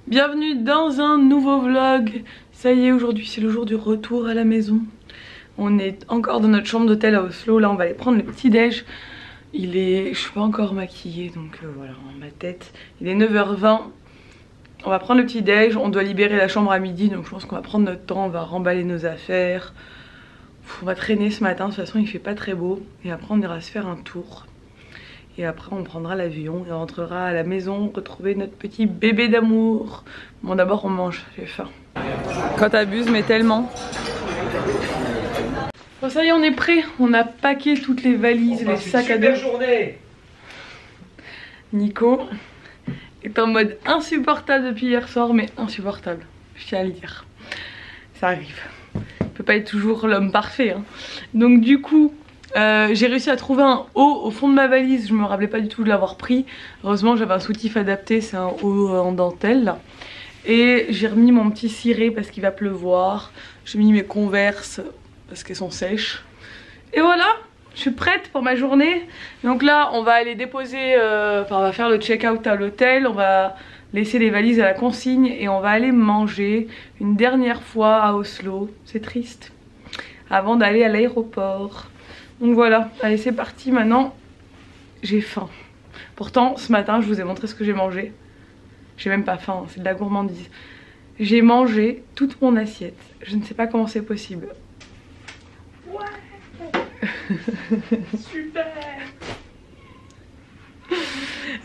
Bienvenue dans un nouveau vlog. Ça y est, aujourd'hui c'est le jour du retour à la maison. On est encore dans notre chambre d'hôtel à Oslo. Là on va aller prendre le petit déj. Je suis pas encore maquillée donc voilà, ma tête. Il est 9h20. On va prendre le petit déj. On doit libérer la chambre à midi, donc je pense qu'on va prendre notre temps. On va remballer nos affaires. On va traîner ce matin, de toute façon il fait pas très beau. Et après on ira se faire un tour. Et après on prendra l'avion et on rentrera à la maison retrouver notre petit bébé d'amour. Bon d'abord on mange, j'ai faim. Quand t'abuses mais tellement. Bon ça y est, on est prêt. On a packé toutes les valises, les sacs à dos. Journée. Nico est en mode insupportable depuis hier soir, mais insupportable, je tiens à le dire. Ça arrive. Il peut pas être toujours l'homme parfait hein. Donc du coup j'ai réussi à trouver un haut au fond de ma valise. Je me rappelais pas du tout de l'avoir pris. Heureusement j'avais un soutif adapté, c'est un haut en dentelle là. Et j'ai remis mon petit ciré parce qu'il va pleuvoir. J'ai mis mes Converse parce qu'elles sont sèches. Et voilà, je suis prête pour ma journée. Donc là on va aller déposer, on va faire le check-out à l'hôtel. On va laisser les valises à la consigne et on va aller manger une dernière fois à Oslo. C'est triste. Avant d'aller à l'aéroport. Donc voilà, allez c'est parti maintenant. J'ai faim. Pourtant ce matin je vous ai montré ce que j'ai mangé. J'ai même pas faim, c'est de la gourmandise. J'ai mangé toute mon assiette. Je ne sais pas comment c'est possible. Ouais. Super.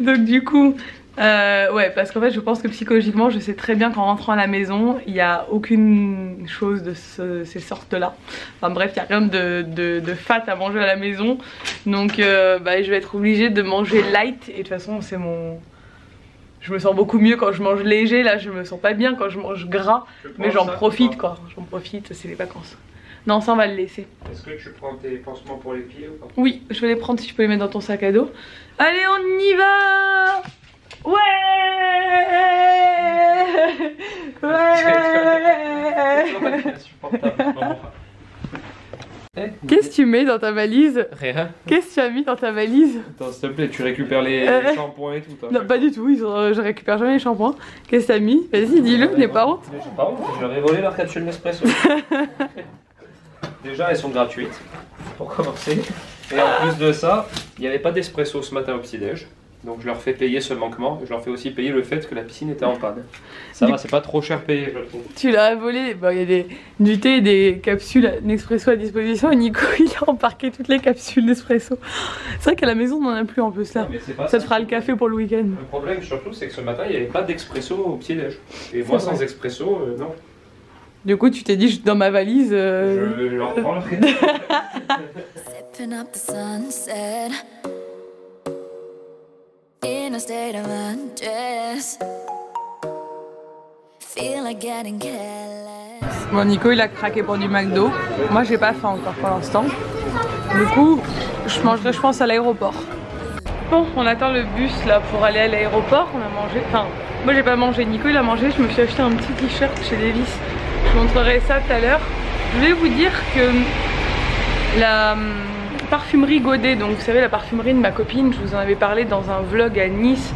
Donc du coup ouais, parce qu'en fait je pense que psychologiquement je sais très bien qu'en rentrant à la maison il n'y a aucune chose de ces sortes là. Enfin bref, il n'y a rien de fat à manger à la maison. Donc je vais être obligée de manger light. Et de toute façon c'est mon... Je me sens beaucoup mieux quand je mange léger. Là je me sens pas bien quand je mange gras. Mais j'en profite quoi, j'en profite, c'est les vacances. Non, ça on va le laisser. Est-ce que tu prends tes pansements pour les pieds ou pas? Oui, je vais les prendre si tu peux les mettre dans ton sac à dos. Allez on y va. Ouais. Qu'est-ce que tu mets dans ta valise? Rien. Qu'est-ce que tu as mis dans ta valise? Attends s'il te plaît, tu récupères les shampoings et tout toi. Non pas du tout, je récupère jamais les shampoings. Qu'est-ce que t'as mis? Vas-y dis-le, n'aie pas honte. J'ai pas honte, j'aurais volé leur capsule Nespresso. Déjà elles sont gratuites, pour commencer. Et en plus de ça, il n'y avait pas d'espresso ce matin au petit-déj. Donc je leur fais payer ce manquement. Je leur fais aussi payer le fait que la piscine était en panne. Ça va, c'est pas trop cher payé je trouve. Tu l'as volé. Bon, il y a du thé et des capsules Nespresso à disposition. Et Nico il a embarqué toutes les capsules Nespresso. C'est vrai qu'à la maison on n'en a plus en plus là. Ça te fera le café pour le week-end. Le problème surtout c'est que ce matin il n'y avait pas d'expresso au petit-déj. Et moi sans expresso, non. Du coup tu t'es dit dans ma valise... Je leur prends le fait. In a state of undress. Feel like getting careless. Bon, Nico il a craqué pour du McDo. Moi j'ai pas faim encore pour l'instant. Du coup je mangerai je pense à l'aéroport. Bon, on attend le bus là pour aller à l'aéroport. On a mangé, enfin moi j'ai pas mangé, Nico il a mangé. Je me suis acheté un petit t-shirt chez Levi's. Je vous montrerai ça tout à l'heure. Je voulais vous dire que la parfumerie Godet, donc vous savez la parfumerie de ma copine, je vous en avais parlé dans un vlog à Nice.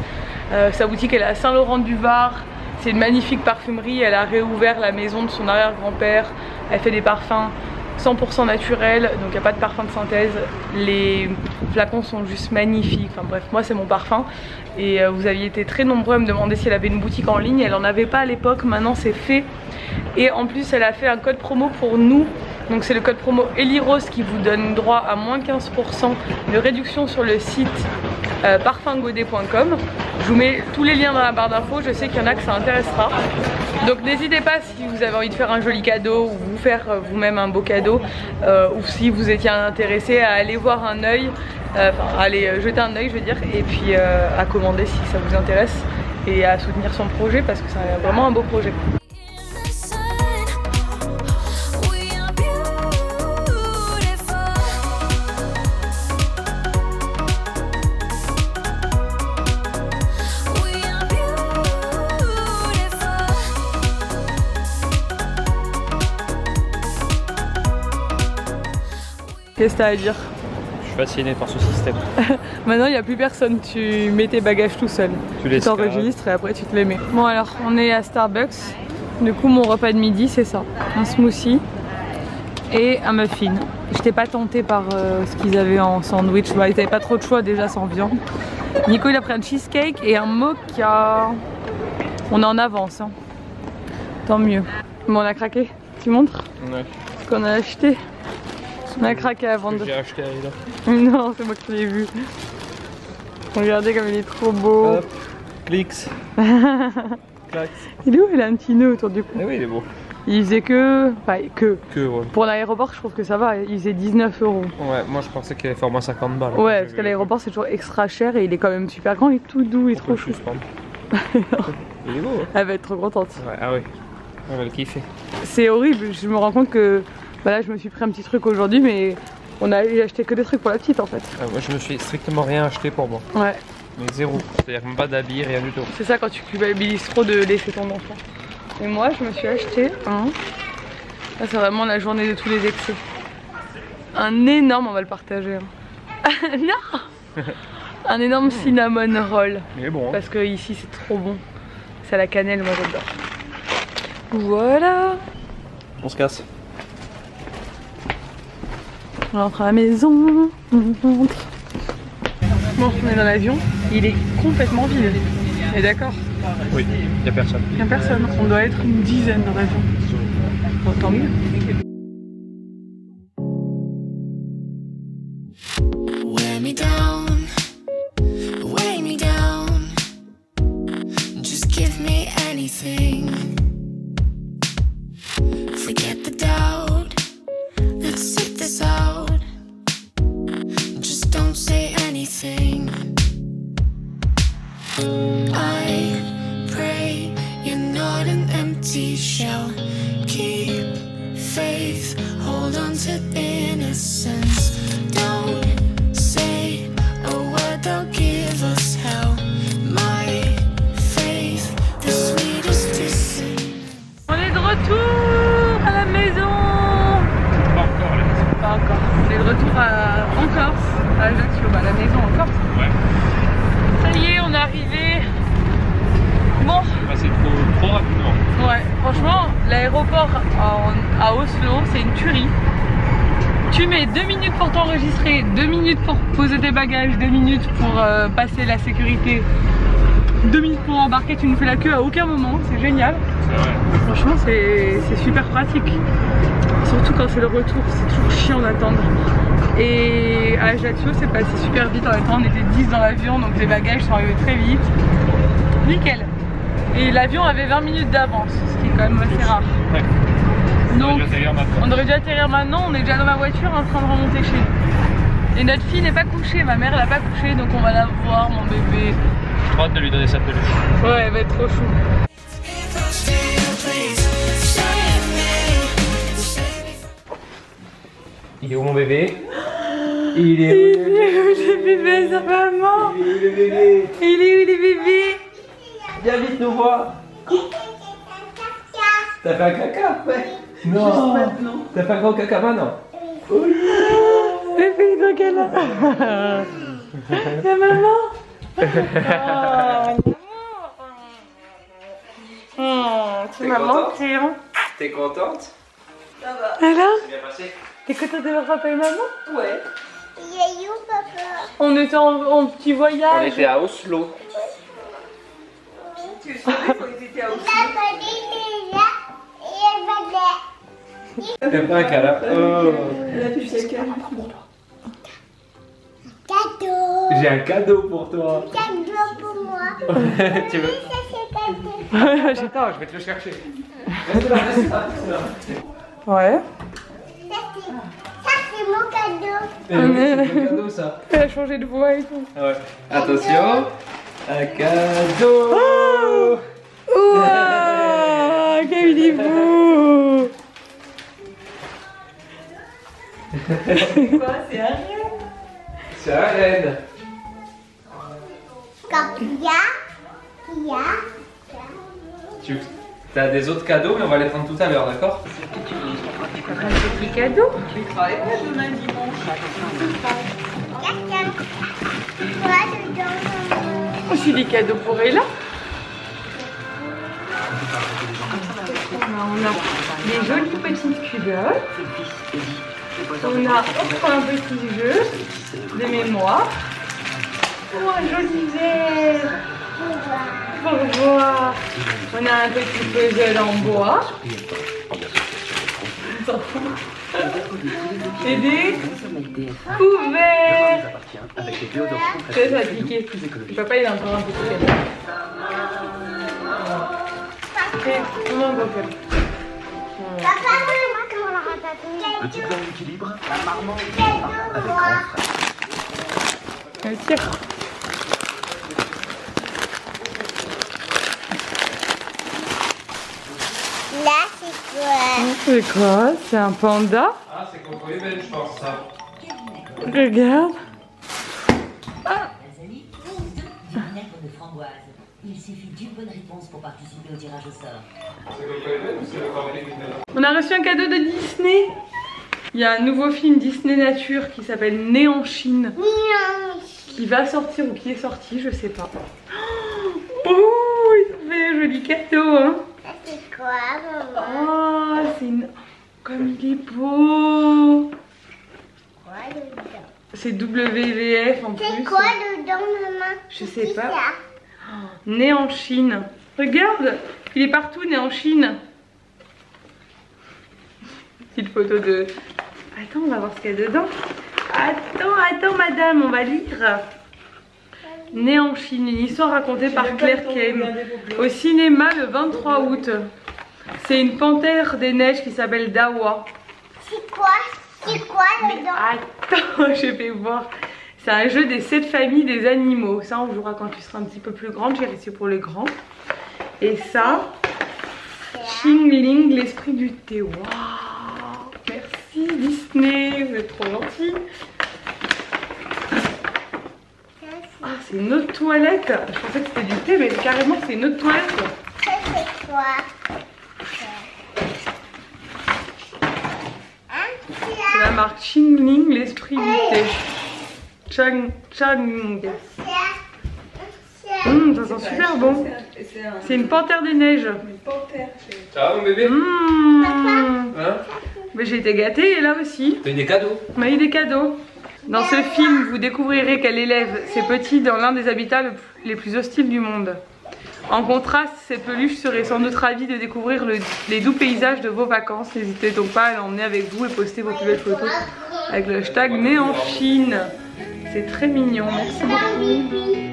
Sa boutique elle est à Saint-Laurent-du-Var. C'est une magnifique parfumerie, elle a réouvert la maison de son arrière-grand-père. Elle fait des parfums 100% naturels, donc il n'y a pas de parfum de synthèse. Les flacons sont juste magnifiques, enfin bref, moi c'est mon parfum. Et vous aviez été très nombreux à me demander si elle avait une boutique en ligne. Elle en avait pas à l'époque, maintenant c'est fait. Et en plus elle a fait un code promo pour nous. Donc c'est le code promo Elirose qui vous donne droit à moins 15% de réduction sur le site parfumgodet.com. Je vous mets tous les liens dans la barre d'infos, je sais qu'il y en a que ça intéressera. Donc n'hésitez pas si vous avez envie de faire un joli cadeau ou vous faire vous-même un beau cadeau, ou si vous étiez intéressé à aller voir un œil, enfin aller jeter un œil je veux dire, et puis à commander si ça vous intéresse et à soutenir son projet parce que c'est vraiment un beau projet. Qu'est-ce que t'as à dire? Je fasciné par ce système. Maintenant il n'y a plus personne, tu mets tes bagages tout seul. Tu t'enregistres et après tu te les mets. Bon alors on est à Starbucks. Du coup mon repas de midi c'est ça. Un smoothie et un muffin. J'étais pas tentée par ce qu'ils avaient en sandwich. Bah, ils n'avaient pas trop de choix déjà sans viande. Nico il a pris un cheesecake et un mocha. On est en avance hein. Tant mieux. Bon on a craqué. Tu montres? Ouais. Ce qu'on a acheté. On a craqué avant de... J'ai acheté là. Non, c'est moi qui l'ai vu. Regardez comme il est trop beau. Hop, clics. Clacs. Il est où? Il a un petit nœud autour du cou. Eh oui, il est beau. Il faisait que... Enfin, ouais. Pour l'aéroport, je trouve que ça va. Il faisait 19 €. Ouais, moi je pensais qu'il allait faire au moins 50 balles. Ouais, parce qu'à l'aéroport, c'est toujours extra cher et il est quand même super grand. Il est tout doux, il est trop chou. Il est beau. Hein. Elle va être trop contente. Ouais, ah oui. Elle va le kiffer. C'est horrible. Je me rends compte que... Bah là, je me suis pris un petit truc aujourd'hui, mais on a acheté que des trucs pour la petite en fait. Moi, je me suis strictement rien acheté pour moi. Ouais. Mais zéro. C'est-à-dire même pas d'habits, rien du tout. C'est ça quand tu culpabilises trop de laisser ton enfant. Et moi, je me suis acheté un. Là, c'est vraiment la journée de tous les excès. Un énorme, on va le partager. Hein. Non. Un énorme cinnamon roll. Il est bon. Hein. Parce que ici, c'est trop bon. C'est à la cannelle, moi j'adore. Voilà. On se casse. On rentre à la maison. On rentre. Bon, on est dans l'avion. Il est complètement vide. Et d'accord? Oui, il n'y a personne. Il n'y a personne. On doit être une dizaine dans l'avion. Bon, tant mieux. Shell, keep faith, hold on to innocence. Don't say a word, they'll give us hell. My faith, the sweetest distance. On est de retour à la maison. Pas encore à la maison. Pas encore. On est de retour en Corse, à Ajaccio, à la maison en Corse. Ouais. Ça y est, on est arrivé. Bon. C'est trop rapidement. Ouais, franchement, l'aéroport à Oslo, c'est une tuerie. Tu mets 2 minutes pour t'enregistrer, 2 minutes pour poser tes bagages, 2 minutes pour passer la sécurité, 2 minutes pour embarquer, tu ne fais la queue à aucun moment, c'est génial. Franchement, c'est super pratique. Surtout quand c'est le retour, c'est toujours chiant d'attendre. Et à Ajaccio, c'est passé super vite. En même temps, on était 10 dans l'avion, donc les bagages sont arrivés très vite. Nickel. Et l'avion avait 20 minutes d'avance, ce qui est quand même assez rare. Ouais. Donc, on aurait dû atterrir maintenant, on est déjà dans ma voiture en train de remonter chez nous. Et notre fille n'est pas couchée, ma mère elle n'a pas couché, donc on va la voir, mon bébé. J'ai trop hâte de lui donner sa peluche. Ouais, elle va être trop chou. Il est où mon bébé? Il est où le bébé, sa maman? Il est où le bébé? Il est où le bébé? Viens vite nous voir. T'as fait un caca? Ouais. Non. T'as fait un gros caca maintenant? Oui. Bébé, donc elle a... La maman. Tu m'as manqué, hein? T'es contente? Ça va. Alors? C'est bien passé? T'es contente de voir papa et maman? Ouais. Il est où, papa? On était en petit voyage. On était à Oslo. Tu savais qu'on était à Oslo? T'as fait un câlin? Oh. Elle a fait un câlin. Cadeau. J'ai un cadeau pour toi. Cadeau pour moi. Tu veux? Ça, c'est cadeau. Attends, je vais te le chercher. Reste là, reste là, reste là. Ouais. Ça, c'est mon cadeau. Eh oui, c'est un cadeau ça. Elle a changé de voix et tout. Ouais. Attention. Un cadeau. Oh ouah, quel il est beau. C'est quoi? C'est un rêve? C'est un reine. Tu as des autres cadeaux, mais on va les prendre tout à l'heure, d'accord? Un petit cadeau. Tu travailles pas demain dimanche? Quoi dedans? Aussi des cadeaux pour Ella. On a des jolies petites culottes. On a un petit jeu de mémoire. Oh, un joli verre. Pour voir. On a un petit puzzle en bois. On s'en fout. Et des couverts. Ça a piqué. Papa il a encore un petit cadeau. On en va faire. Papa, moi comment la ratatouille? Petit plan d'équilibre, la marmande Cadeau, avec moi. grand frère. Tire. Là, c'est quoi? C'est quoi? C'est un panda? Ah, c'est Coco et Ben, je pense, ça. Regarde. Azali, du vinaigre de framboise. Il suffit d'une bonne réponse pour participer au tirage au sort. C'est Coco et Ben ou c'est le cornet de Nutella? On a reçu un cadeau de Disney. Il y a un nouveau film Disney Nature qui s'appelle Né en Chine. Mignon. Qui va sortir ou qui est sorti, je sais pas. Oh, ils ont fait un joli cadeau, hein. Ça, c'est quoi, maman? Oh, c'est une... Comme il est beau. Quoi dedans? C'est WVF en plus. C'est quoi dedans, maman? Je sais C'est pas. ça. Né en Chine. Regarde, il est partout, né en Chine. Petite photo de... Attends, on va voir ce qu'il y a dedans. Attends, madame, on va lire. Né en Chine, une histoire racontée par Claire Kem. Au cinéma le 23 août. C'est une panthère des neiges qui s'appelle Dawa. C'est quoi? C'est quoi dedans? Attends, je vais voir. C'est un jeu des 7 familles des animaux. Ça, on jouera quand tu seras un petit peu plus grande. J'ai resté pour les grands. Et ça, Xing Ling, l'esprit du thé. Waouh! Merci Disney, vous êtes trop gentils. Ah, c'est une autre toilette. Je pensais que c'était du thé, mais carrément, c'est une autre toilette. Ça, c'est quoi? Hein? C'est la marque Xing Ling, l'esprit du thé. Chang. Ça, Ça sent super bon. C'est une panthère des neiges. Une panthère. Ça va mon bébé? Hein? Hein? Mais j'ai été gâtée et là aussi. T'as eu des cadeaux? On m'a eu des cadeaux. Dans ce film, vous découvrirez qu'elle élève ses petits dans l'un des habitats les plus hostiles du monde. En contraste, cette peluche serait sans doute ravie de découvrir les doux paysages de vos vacances. N'hésitez donc pas à l'emmener avec vous et poster vos plus belles photos avec le hashtag Né en Chine. C'est très mignon. Merci beaucoup.